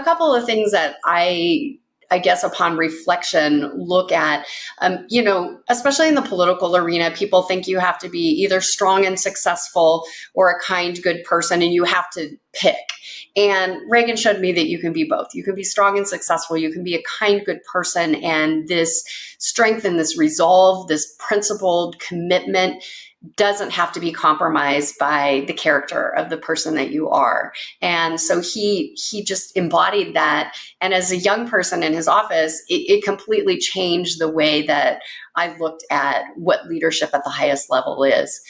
A couple of things that I guess upon reflection, look at, especially in the political arena, people think you have to be either strong and successful or a kind, good person, and you have to pick. And Reagan showed me that you can be both. You can be strong and successful. You can be a kind, good person. And this strength and this resolve, this principled commitment doesn't have to be compromised by the character of the person that you are. And so he just embodied that. And as a young person in his office, it completely changed the way that I looked at what leadership at the highest level is.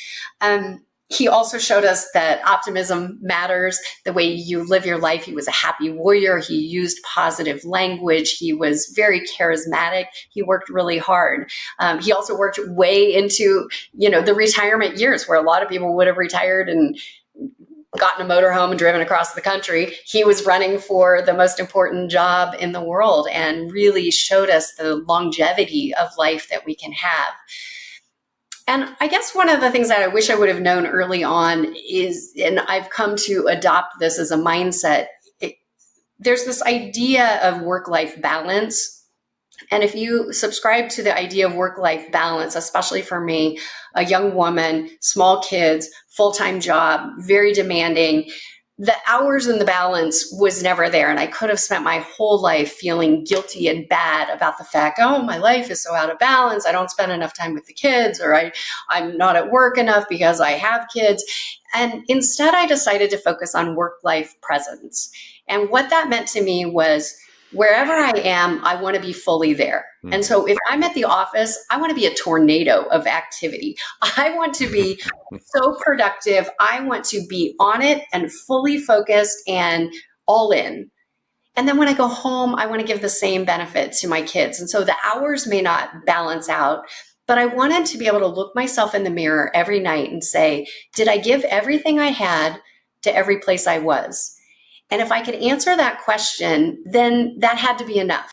He also showed us that optimism matters, the way you live your life. He was a happy warrior. He used positive language. He was very charismatic. He worked really hard. He also worked way into, the retirement years where a lot of people would have retired and gotten a motorhome and driven across the country. He was running for the most important job in the world and really showed us the longevity of life that we can have. And I guess one of the things that I wish I would have known early on is, and I've come to adopt this as a mindset, there's this idea of work-life balance. And if you subscribe to the idea of work-life balance, especially for me, a young woman, small kids, full-time job, very demanding, the hours in the balance was never there. And I could have spent my whole life feeling guilty and bad about the fact, oh, my life is so out of balance. I don't spend enough time with the kids, or I'm not at work enough because I have kids. And instead, I decided to focus on work-life presence. And what that meant to me was, wherever I am, I want to be fully there. And so if I'm at the office, I want to be a tornado of activity. I want to be so productive. I want to be on it and fully focused and all in. And then when I go home, I want to give the same benefit to my kids. And so the hours may not balance out, but I wanted to be able to look myself in the mirror every night and say, did I give everything I had to every place I was? And if I could answer that question, then that had to be enough.